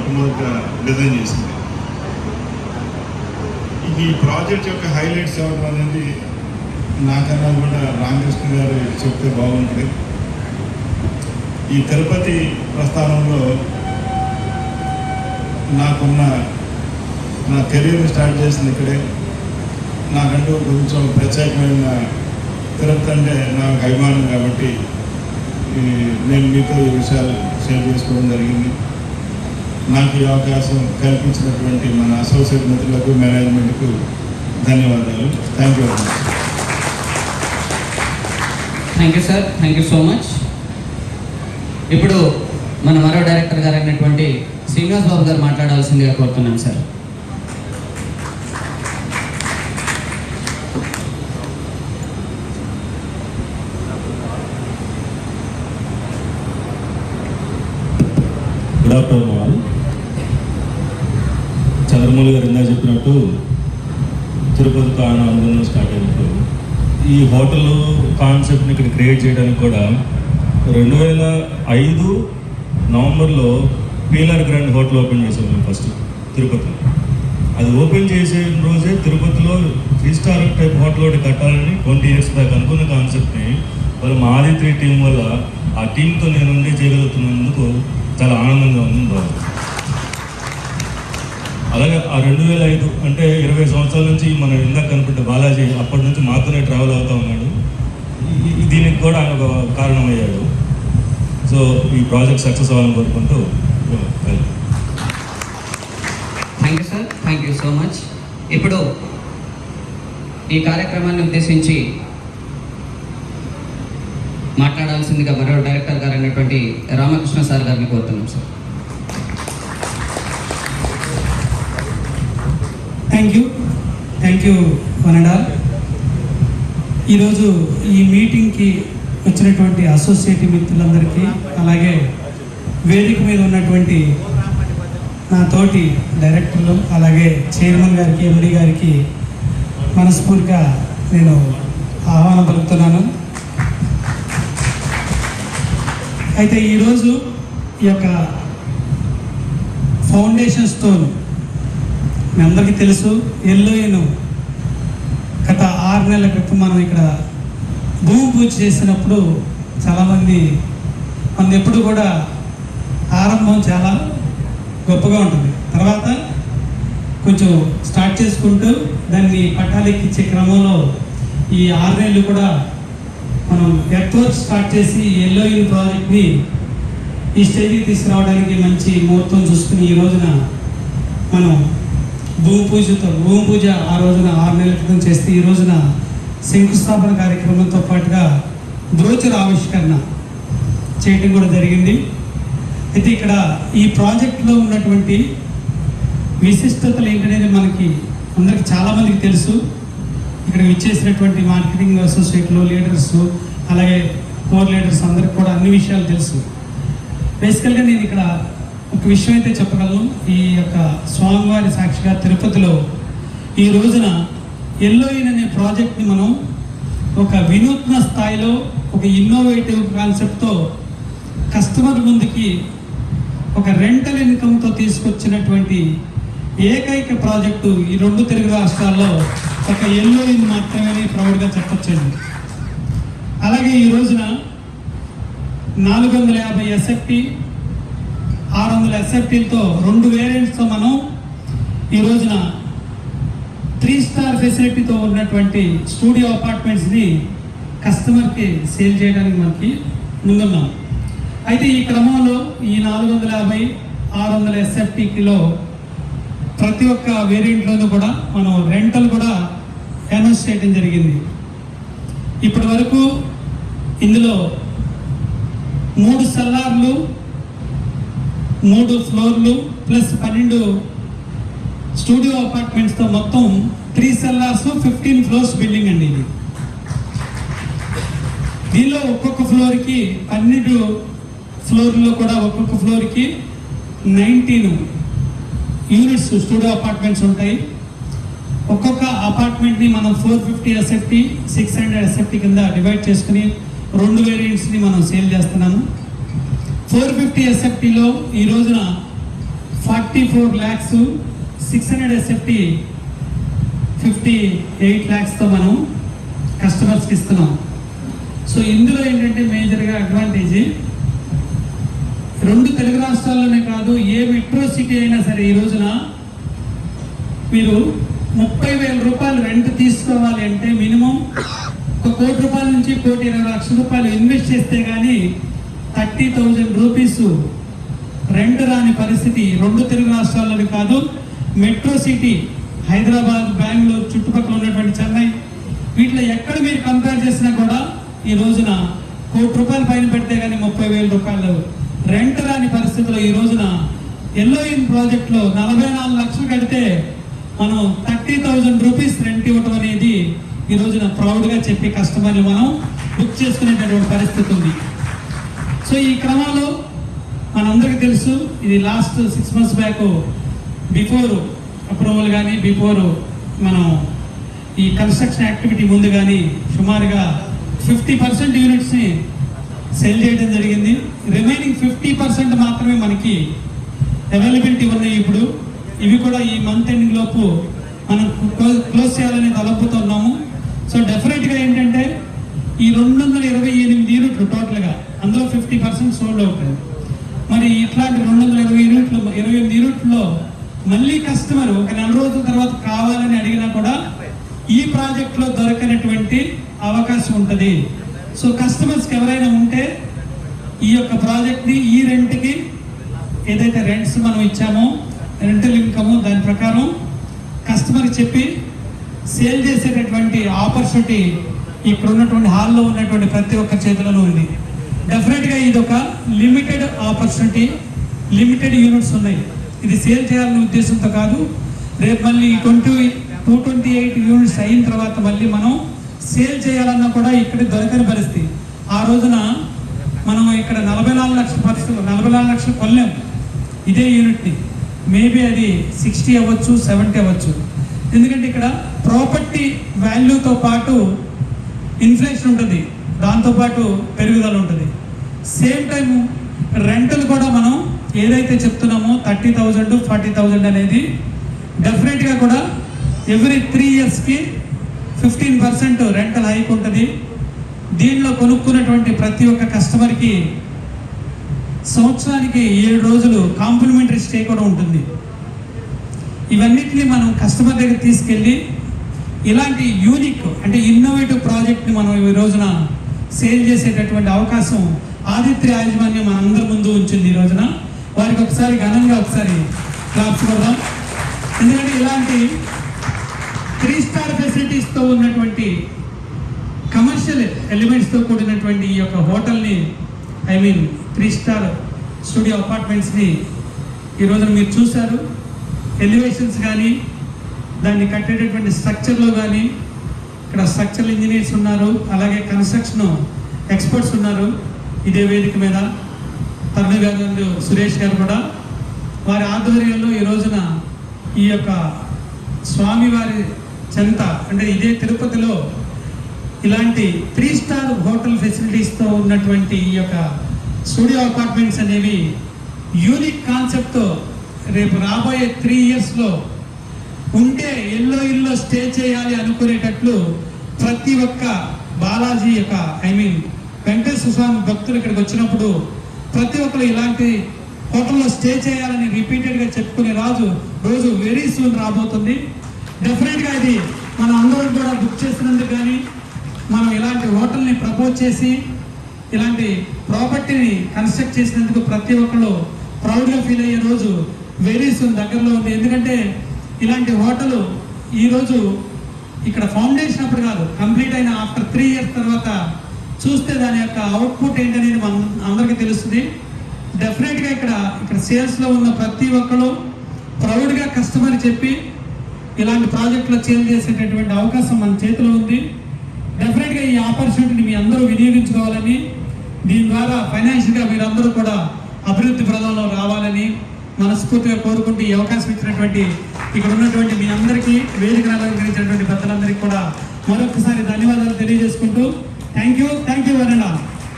మొట్టమొదట డిజైన్ చేసింది. ఈ ప్రాజెక్ట్ యొక్క హైలైట్స్ అవ్వడం అనేది నాకన్నా కూడా రామకృష్ణ గారు చెప్తే బాగుంటుంది. ఈ తిరుపతి ప్రస్థానంలో నా కెరీర్ని స్టార్ట్ చేసింది ఇక్కడే. నాకంటూ కొంచెం ప్రత్యేకమైన తిరుపతి అంటే నాకు అభిమానం కాబట్టి నేను మీతో ఈ విషయాలు షేర్ చేసుకోవడం జరిగింది. నాకు ఈ అవకాశం కల్పించినటువంటి మన అసోసియేట్ మిత్రులకు, మేనేజ్మెంట్కు ధన్యవాదాలు. Thank you very much. Thank you sir, thank you so much. ఇప్పుడు మన మరో డైరెక్టర్ గారు అయినటువంటి శ్రీనివాస్ బాబు గారు మాట్లాడాల్సిందిగా కోరుతున్నాను sir. Good afternoon all. Chandramouli గారు ఇందా చెప్పినట్టు తిరుపతితో ఆయన అనుబంధం స్టార్ట్ అయినప్పుడు ఈ హోటల్ కాన్సెప్ట్ని ఇక్కడ క్రియేట్ చేయడానికి కూడా 2005 నవంబర్లో పీలర్ గ్రాండ్ హోటల్ ఓపెన్ చేసాం మేము ఫస్ట్ తిరుపతిలో. అది ఓపెన్ చేసే రోజే తిరుపతిలో 3 స్టార్ టైప్ హోటల్ ఒకటి కట్టాలని 20 years బ్యాక్ అనుకున్న కాన్సెప్ట్ని వాళ్ళు మా ఆదిత్య టీం వల్ల ఆ టీంతో నేను ఉండి చేయగలుగుతున్నందుకు చాలా ఆనందంగా ఉంది. బాగుంది. అలాగే ఆ 2005 అంటే 20 సంవత్సరాల నుంచి మనం ఇందాక కనుకుంటే బాలాజీ అప్పటి నుంచి మాతోనే ట్రావెల్ అవుతూ ఉన్నాడు. దీనికి కూడా ఆయన ఒక కారణమయ్యాడు. సో ఈ ప్రాజెక్ట్ సక్సెస్ అవ్వాలని కోరుకుంటూ thank you sir, thank you so much. ఇప్పుడు ఈ కార్యక్రమాన్ని ఉద్దేశించి మాట్లాడాల్సిందిగా మరో డైరెక్టర్ గారు అయినటువంటి రామకృష్ణ సార్ గారిని కోరుతున్నాం sir. Thank you one and all. ఈరోజు ఈ మీటింగ్కి వచ్చినటువంటి అసోసియేట్ మిత్రులందరికీ, అలాగే వేదిక మీద ఉన్నటువంటి నా తోటి డైరెక్టర్లు, అలాగే చైర్మన్ గారికి, ఎండి గారికి మనస్ఫూర్తిగా నేను ఆహ్వానం పలుకుతున్నాను. అయితే ఈరోజు ఈ యొక్క ఫౌండేషన్ స్టోన్ మీ అందరికీ తెలుసు. ఎల్లోయను గత 6 నెలల క్రితం మనం ఇక్కడ భూమి పూజ చేసినప్పుడు చాలామంది మనది ఎప్పుడు కూడా ఆరంభం చాలా గొప్పగా ఉంటుంది. తర్వాత కొంచెం స్టార్ట్ చేసుకుంటూ దాన్ని పట్టాలెక్కించే క్రమంలో ఈ 6 నెలలు కూడా మనం ఎర్త్వర్క్ స్టార్ట్ చేసి ఎల్లోయిన్ ప్రాజెక్ట్ని ఈ స్టేజ్కి తీసుకురావడానికి మంచి ముహూర్తం చూసుకుని ఈ రోజున మనం భూమి పూజ ఆ రోజున 6 నెలల క్రితం చేస్తే ఈ రోజున శంకుస్థాపన కార్యక్రమంతో పాటుగా బ్రోచర్ ఆవిష్కరణ చేయటం కూడా జరిగింది. అయితే ఇక్కడ ఈ ప్రాజెక్టులో ఉన్నటువంటి విశిష్టతలు ఏంటనేది మనకి అందరికి చాలామందికి తెలుసు. ఇక్కడ విచ్చేసినటువంటి మార్కెటింగ్ అసోసియేట్లు, లీడర్స్, అలాగే కోర్ లీడర్స్ అందరికి కూడా అన్ని విషయాలు తెలుసు. బేసికల్గా నేను ఇక్కడ ఒక విషయం అయితే చెప్పగలను. ఈ యొక్క స్వామివారి సాక్షిగా తిరుపతిలో ఈ రోజున ఎల్లోయిన్ అనే ప్రాజెక్ట్ని మనం ఒక వినూత్న స్థాయిలో ఒక ఇన్నోవేటివ్ కాన్సెప్ట్తో కస్టమర్ ముందుకి ఒక రెంటల్ ఇన్కమ్తో తీసుకొచ్చినటువంటి ఏకైక ప్రాజెక్టు ఈ 2 తెలుగు రాష్ట్రాల్లో ఒక ఎల్లోయిన్ మాత్రమే ప్రౌడ్గా చెప్పొచ్చండి. అలాగే ఈ రోజున 450 ఎస్ఎఫ్టీ, 600 ఎస్ఎఫ్టీలతో 2 వేరియంట్స్తో మనం ఈ రోజున 3 స్టార్ ఫెసిలిటీతో ఉన్నటువంటి స్టూడియో అపార్ట్మెంట్స్ని కస్టమర్కి సేల్ చేయడానికి మనకి ముందున్నాం. అయితే ఈ క్రమంలో ఈ 450, 600 ఎస్ఎఫ్టీలో ప్రతి ఒక్క వేరియంట్లోనూ కూడా మనం రెంటల్ కూడా అనౌన్స్ చేయడం జరిగింది. ఇప్పటి వరకు ఇందులో 3 సెల్లార్లు, 3 ఫ్లోర్లు ప్లస్ 12 స్టూడియో అపార్ట్మెంట్స్తో మొత్తం 3 సెల్లార్స్, 15 ఫ్లోర్స్ బిల్డింగ్ అండి ఇది. దీనిలో ఒక్కొక్క ఫ్లోర్కి 12 ఫ్లోర్లో కూడా ఒక్కొక్క ఫ్లోర్కి 19 యూనిట్స్ స్టూడియో అపార్ట్మెంట్స్ ఉంటాయి. ఒక్కొక్క అపార్ట్మెంట్ని మనం 450 ఎస్ఎఫ్టీ, 600 ఎస్ఎఫ్టీ కింద డివైడ్ చేసుకుని 2 వేరియంట్స్ని మనం సేల్ చేస్తున్నాము. 450 ఎస్ఎఫ్టీలో ఈ రోజున 44 lakhs, 600 SFT 58 lakhsతో మనం కస్టమర్స్కి ఇస్తున్నాం. సో ఇందులో ఏంటంటే మేజర్గా అడ్వాంటేజ్, 2 తెలుగు రాష్ట్రాల్లోనే కాదు, ఏ మెట్రో సిటీ అయినా సరే ఈ రోజున మీరు 30,000 రూపాయలు రెంట్ తీసుకోవాలి అంటే మినిమం 1 కోటి రూపాయల నుంచి 1,20,00,000 రూపాయలు ఇన్వెస్ట్ చేస్తే కానీ 30,000 రూపీస్ రెంట్ రాని పరిస్థితి 2 తెలుగు రాష్ట్రాల్లోనే కాదు, మెట్రో సిటీ హైదరాబాద్, బెంగళూరు, చుట్టుపక్కల ఉన్నటువంటి చెన్నై, వీటిలో ఎక్కడ మీరు కంపేర్ చేసినా కూడా ఈ రోజున 1 కోటి రూపాయలు పైన పెడితే కానీ 30,000 రూపాయలు రెంట్ రాని పరిస్థితిలో ఈ రోజున ఎల్ఓఇన్ ప్రాజెక్ట్లో 44 లక్షలు కడితే మనం 30,000 రూపీస్ రెంట్ ఇవ్వటం అనేది ఈ రోజున ప్రౌడ్గా చెప్పి కస్టమర్లు మనం బుక్ చేసుకునేటటువంటి పరిస్థితి ఉంది. సో ఈ క్రమంలో మనందరికీ తెలుసు, ఇది last 6 months back before approval కానీ బిఫోర్ మనం ఈ కన్స్ట్రక్షన్ యాక్టివిటీ ముందు కానీ సుమారుగా 50% యూనిట్స్ని సెల్ చేయడం జరిగింది. రిమైనింగ్ 50% మాత్రమే మనకి అవైలబిలిటీ ఉన్నాయి. ఇప్పుడు ఇవి కూడా ఈ మంత్ ఎండింగ్ లోపు మనం క్లోజ్ చేయాలని తలపుతున్నాము. సో డెఫినెట్గా ఏంటంటే ఈ 228 యూనిట్లు టోటల్గా, అందులో 50% సోల్డ్ అవుతుంది. మరి ఇట్లాంటి 228 యూనిట్లో మళ్ళీ కస్టమర్ ఒక 4 రోజుల తర్వాత కావాలని అడిగినా కూడా ఈ ప్రాజెక్ట్లో దొరకనటువంటి అవకాశం ఉంటుంది. సో కస్టమర్స్కి ఎవరైనా ఉంటే ఈ యొక్క ప్రాజెక్ట్ని ఈ రెంట్కి ఏదైతే రెంట్స్ మనం ఇచ్చామో రెంటల్ ఇన్కమ్ దాని ప్రకారం కస్టమర్ చెప్పి సేల్ చేసేటటువంటి ఆపర్చునిటీ ఇక్కడ ఉన్నటువంటి హాల్లో ఉన్నటువంటి ప్రతి ఒక్క చేతులలో ఉంది. డెఫినెట్గా ఇది ఒక లిమిటెడ్ ఆపర్చునిటీ, లిమిటెడ్ యూనిట్స్ ఉన్నాయి. ఇది సేల్ చేయాలనే ఉద్దేశంతో కాదు, రేపు మళ్ళీ 228 యూనిట్స్ అయిన తర్వాత మళ్ళీ మనం సేల్ చేయాలన్నా కూడా ఇక్కడ దొరకని పరిస్థితి. ఆ రోజున మనం ఇక్కడ 44 లక్షలు కొనలేం ఇదే యూనిట్ని. మేబీ అది 60 అవ్వచ్చు, 70 అవ్వచ్చు. ఎందుకంటే ఇక్కడ ప్రాపర్టీ వాల్యూతో పాటు ఇన్ఫ్లేషన్ ఉంటుంది, దాంతోపాటు పెరుగుదల ఉంటుంది. సేమ్ టైం రెంటల్ కూడా మనం ఏదైతే చెప్తున్నామో 30,000 40,000 అనేది డెఫినెట్గా కూడా ఎవ్రీ 3 yearsకి 15% రెంటల్ హైక్ ఉంటుంది. దీనిలో కొనుక్కున్నటువంటి ప్రతి ఒక్క కస్టమర్కి సంవత్సరానికి 7 రోజులు కాంప్లిమెంటరీ స్టే కూడా ఉంటుంది. ఇవన్నిటిని మనం కస్టమర్ దగ్గర తీసుకెళ్ళి ఇలాంటి యూనిక్ అంటే ఇన్నోవేటివ్ ప్రాజెక్ట్ని మనం ఈ రోజున సేల్ చేసేటటువంటి అవకాశం ఆదిత్య యాజమాన్యం మన అందరి ముందు ఉంచింది. ఈ రోజున వారికి ఒకసారి ఘనంగా ఒకసారి క్లాప్స్ కొడదాం. ఎందుకంటే ఇలాంటి 3 star ఫెసిలిటీస్తో ఉన్నటువంటి కమర్షియల్ ఎలిమెంట్స్తో కూడినటువంటి ఈ యొక్క హోటల్ని 3 star స్టూడియో అపార్ట్మెంట్స్ని ఈ రోజున మీరు చూశారు. ఎలివేషన్స్ కానీ దాన్ని కట్టేటటువంటి స్ట్రక్చర్లో కానీ ఇక్కడ స్ట్రక్చరల్ ఇంజనీర్స్ ఉన్నారు, అలాగే కన్స్ట్రక్షన్ ఎక్స్పర్ట్స్ ఉన్నారు. ఇదే వేదిక మీద తరుణ్ గారు, సురేష్ గారు కూడా వారి ఆధ్వర్యంలో ఈ రోజున ఈ యొక్క స్వామివారి చెంత అంటే ఇదే తిరుపతిలో ఇలాంటి 3 star హోటల్ ఫెసిలిటీస్తో ఉన్నటువంటి ఈ యొక్క స్టూడియో అపార్ట్మెంట్స్ అనేవి యూనిక్ కాన్సెప్ట్తో రేపు రాబోయే 3 yearsలో ఉంటే ఇల్లు స్టే చేయాలి అనుకునేటట్లు ప్రతి ఒక్క బాలాజీ యొక్క వెంకటేశ్వర స్వామి భక్తులు ఇక్కడికి వచ్చినప్పుడు ప్రతి ఒక్కరు ఇలాంటి హోటల్లో స్టే చేయాలని రిపీటెడ్గా చెప్పుకునే రోజు వెరీ సూన్ రాబోతుంది. డెఫినెట్గా ఇది మనం అందరం కూడా బుక్ చేసినందుకు కానీ మనం ఇలాంటి హోటల్ని ప్రపోజ్ చేసి ఇలాంటి ప్రాపర్టీని కన్స్ట్రక్ట్ చేసినందుకు ప్రతి ఒక్కరు ప్రౌడ్గా ఫీల్ అయ్యే రోజు వెరీ సూన్ దగ్గరలో ఉంది. ఎందుకంటే ఇలాంటి హోటల్ ఈరోజు ఇక్కడ ఫౌండేషన్ అప్పుడు కాదు, కంప్లీట్ అయిన ఆఫ్టర్ 3 years తర్వాత చూస్తే దాని యొక్క అవుట్పుట్ ఏంటనేది మన అందరికీ తెలుస్తుంది. డెఫినెట్గా ఇక్కడ సేల్స్లో ఉన్న ప్రతి ఒక్కరు ప్రౌడ్గా కస్టమర్ చెప్పి ఇలాంటి ప్రాజెక్టులో సేల్ చేసేటటువంటి అవకాశం మన చేతిలో ఉంది. డెఫినెట్గా ఈ ఆపర్చునిటీని మీ అందరూ వినియోగించుకోవాలని, దీని ద్వారా ఫైనాన్షియల్గా మీరందరూ కూడా అభివృద్ధి ప్రదంలో రావాలని మనస్ఫూర్తిగా కోరుకుంటూ ఈ అవకాశం ఇచ్చినటువంటి ఇక్కడ ఉన్నటువంటి మీ అందరికీ వేదికను అలంకరించినటువంటి పెద్దలందరికీ కూడా మరొకసారి ధన్యవాదాలు తెలియజేసుకుంటూ thank you one and all.